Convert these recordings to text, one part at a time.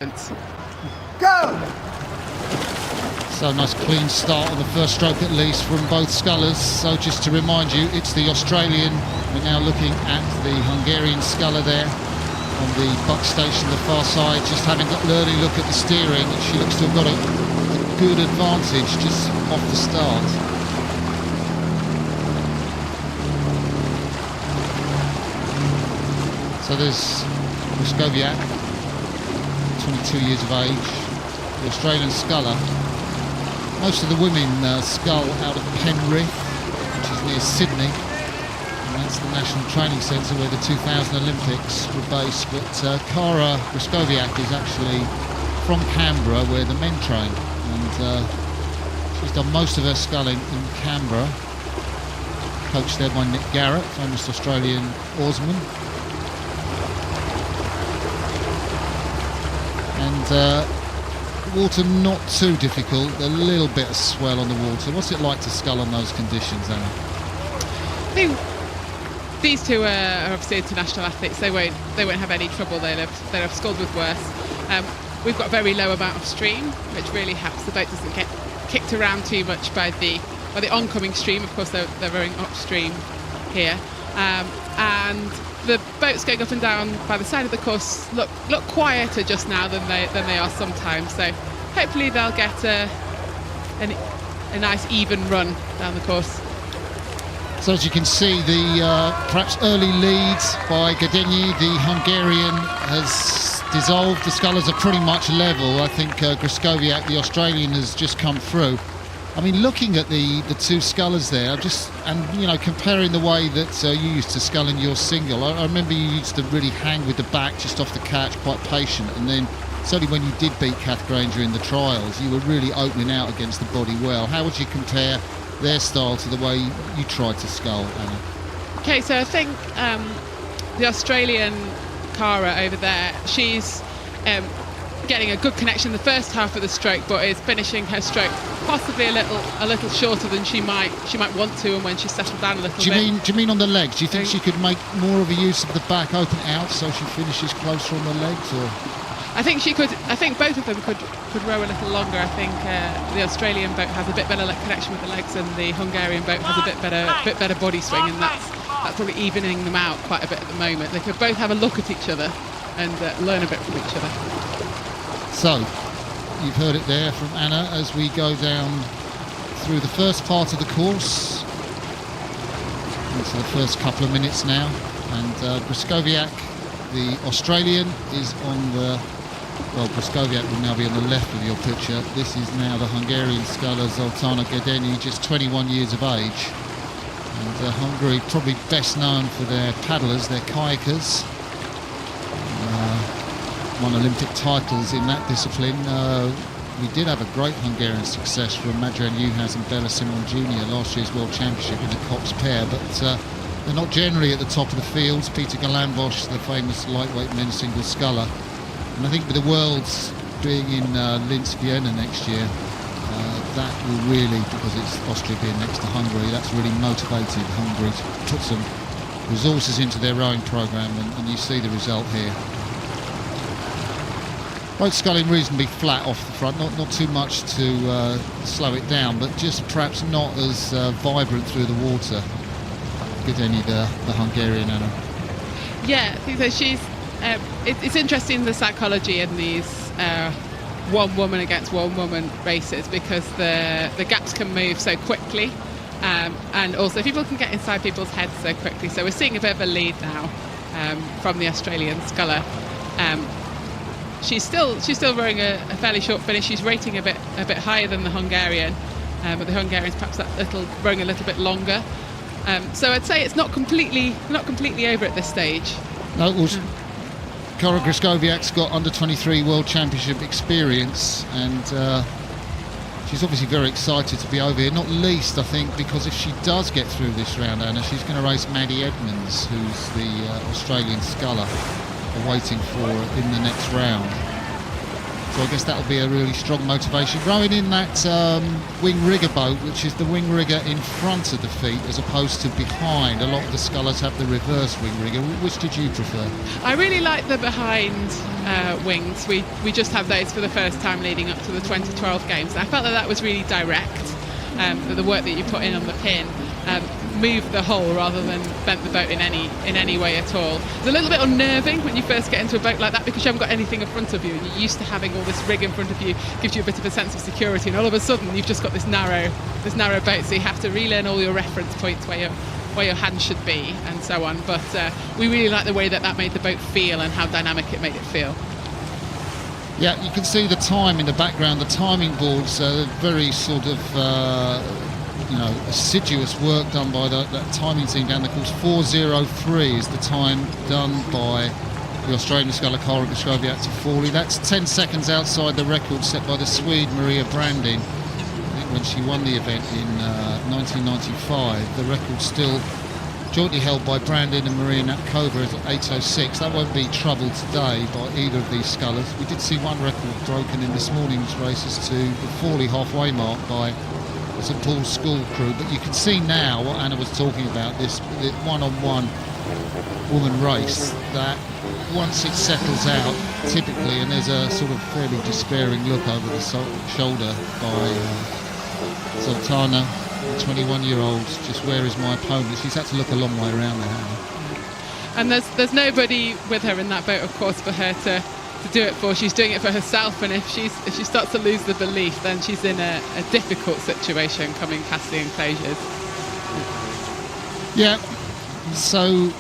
Go! So nice clean start on the first stroke at least from both scullers. So just to remind you, it's the Australian. We're now looking at the Hungarian sculler there on the buck station the far side, just having got an early look at the steering. She looks to have got a good advantage just off the start. So there's Grzeskowiak, 22 years of age, the Australian sculler. Most of the women scull out of Henley, which is near Sydney, and that's the national training centre where the 2000 Olympics were based. But Cara Grzeskowiak is actually from Canberra, where the men train, and she's done most of her sculling in Canberra, coached there by Nick Garrett, famous Australian oarsman. And water not too difficult, a little bit of swell on the water. What's it like to scull on those conditions, Anna? I think these two are obviously international athletes. They won't have any trouble. They'll have sculled with worse. We've got a very low amount of stream, which really helps. The boat doesn't get kicked around too much by the oncoming stream. Of course, they're rowing upstream here, and the boats going up and down by the side of the course look quieter just now than they are sometimes. So hopefully they'll get a nice even run down the course. So as you can see, the perhaps early lead by Gada'nyi, the Hungarian, has dissolved. The scullers are pretty much level. I think Grzeskowiak, the Australian, has just come through. I mean, looking at the two scullers there, comparing the way that you used to scull in your single, I remember you used to really hang with the back just off the catch, quite patient, and then certainly when you did beat Kath Granger in the trials, you were really opening out against the body well. How would you compare their style to the way you tried to scull, Anna? Okay, so I think the Australian Cara over there, she's getting a good connection the first half of the stroke, but is finishing her stroke possibly a little shorter than she might want to, and when she's settled down a little bit. Do you mean on the legs? Do you think she could make more of a use of the back open out so she finishes closer on the legs? Or I think she could. I think both of them could row a little longer. I think the Australian boat has a bit better connection with the legs, and the Hungarian boat has a bit better body swing, and that's probably evening them out quite a bit at the moment. They could both have a look at each other and learn a bit from each other. So, you've heard it there from Anna as we go down through the first part of the course. Into the first couple of minutes now. And Grzeskowiak, the Australian, is on the... Well, Grzeskowiak will now be on the left of your picture. This is now the Hungarian sculler Zoltana Gada'nyi, just 21 years of age. And Hungary probably best known for their paddlers, their kayakers. Won Olympic titles in that discipline. We did have a great Hungarian success from Madran Juhász and Bella Simon Jr. last year's World Championship in the Cox pair, but they're not generally at the top of the fields. Peter Galanbosch, the famous lightweight men's single sculler. And I think with the Worlds being in Linz, Vienna next year, that will really, because it's Austria being next to Hungary, that's really motivated Hungary to put some resources into their rowing programme, and you see the result here. Both sculling reasonably flat off the front, not too much to slow it down, but just perhaps not as vibrant through the water. Gada'nyi, the Hungarian, Anna. Yeah, I think so. She's. It's interesting, the psychology in these one woman against one woman races, because the gaps can move so quickly, and also people can get inside people's heads so quickly. So we're seeing a bit of a lead now from the Australian sculler. She's still rowing a fairly short finish. She's rating a bit higher than the Hungarian, but the Hungarian's perhaps rowing a little bit longer. So I'd say it's not completely over at this stage. No, Cara Grzeskowiak's got under 23 World Championship experience, and she's obviously very excited to be over here. Not least, I think, because if she does get through this round, Anna, she's going to race Maddie Edmonds, who's the Australian sculler, waiting for in the next round. So I guess that'll be a really strong motivation. Rowing in that wing rigger boat, which is the wing rigger in front of the feet as opposed to behind. A lot of the scullers have the reverse wing rigger. Which did you prefer? I really like the behind wings. We just had those for the first time leading up to the 2012 games. I felt that was really direct. The work that you put in on the pin moved the hull rather than bent the boat in any way at all. It's a little bit unnerving when you first get into a boat like that because you haven't got anything in front of you and you're used to having all this rig in front of you. Gives you a bit of a sense of security, and all of a sudden you've just got this narrow boat, so you have to relearn all your reference points where your hand should be and so on. But we really like the way that made the boat feel and how dynamic it made it feel. Yeah, you can see the time in the background. The timing boards are very sort of assiduous work done by that timing team down the course. 4:03 is the time done by the Australian sculler Cara Grzeskowiak to Fawley. That's 10 seconds outside the record set by the Swede Maria Brandin. I think when she won the event in 1995. The record still jointly held by Brandin and Maria Napkova at 8:06. That won't be troubled today by either of these scullers. We did see one record broken in this morning's races to the Fawley halfway mark by St Paul's school crew, but you can see now what Anna was talking about, this one-on-one woman race, that once it settles out typically, and there's a sort of fairly despairing look over the shoulder by Sultana, the 21-year-old, just where is my opponent? She's had to look a long way around there, hasn't she? And there's nobody with her in that boat, of course, for her to do it for. She's doing it for herself, and if she starts to lose the belief, then she's in a difficult situation coming past the enclosures. Yeah, so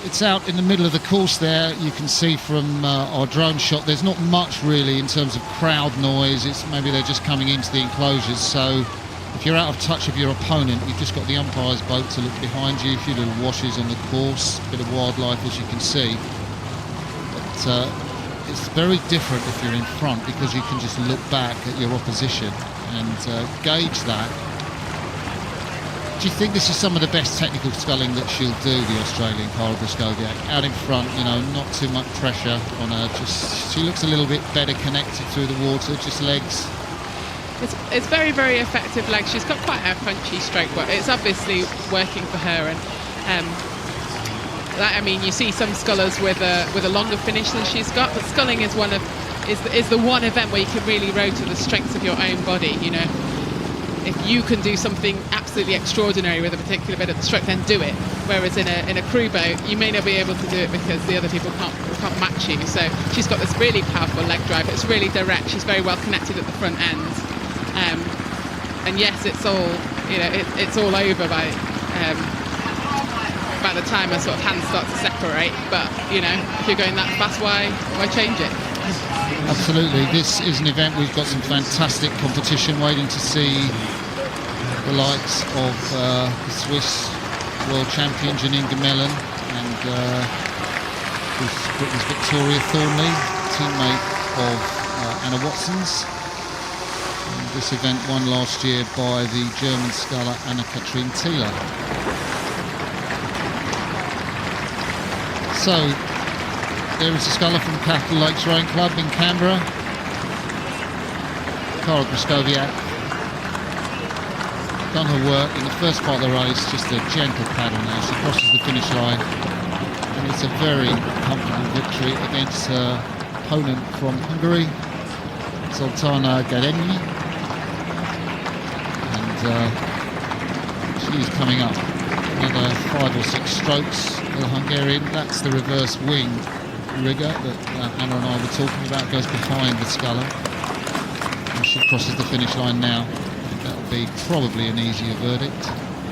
it's out in the middle of the course there. You can see from our drone shot there's not much really in terms of crowd noise. It's maybe they're just coming into the enclosures, so if you're out of touch of your opponent, you've just got the umpire's boat to look behind you, a few little washes on the course, a bit of wildlife as you can see. But it's very different if you're in front because you can just look back at your opposition and gauge that. Do you think this is some of the best technical sculling that she'll do, the Australian Cara Grzeskowiak? Out in front, not too much pressure on her. Just she looks a little bit better connected through the water, just legs. It's very, very effective legs. She's got quite a punchy stroke, but it's obviously working for her. And you see some scullers with a longer finish than she's got, but sculling is the one event where you can really row to the strengths of your own body. If you can do something absolutely extraordinary with a particular bit of the stroke, then do it. Whereas in a crew boat, you may not be able to do it because the other people can't match you. So she's got this really powerful leg drive. It's really direct. She's very well connected at the front end. And yes, it's all over by the time her sort of hands start to separate. But if you're going that fast, why change it? Absolutely. This is an event we've got some fantastic competition waiting to see the likes of the Swiss world champion Janine Gemelin and Britain's Victoria Thornley, teammate of Anna Watson's. And this event won last year by the German sculler Anna-Kathrin Thiele. So there is a sculler from Capital Lakes Rowing Club in Canberra, Cara Grzeskowiak. Done her work in the first part of the race, just a gentle paddle now. She crosses the finish line, and it's a very comfortable victory against her opponent from Hungary, Sultana Gada'nyi. And she is coming up another 5 or 6 strokes for the Hungarian. That's the reverse wing rigger that Anna and I were talking about, goes behind the sculler. And she crosses the finish line now. That'll be probably an easier verdict.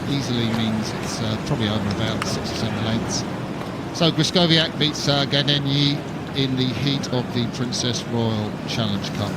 Easily means it's probably over about 6 or 7 lengths. So Grzeskowiak beats Gada'nyi in the heat of the Princess Royal Challenge Cup.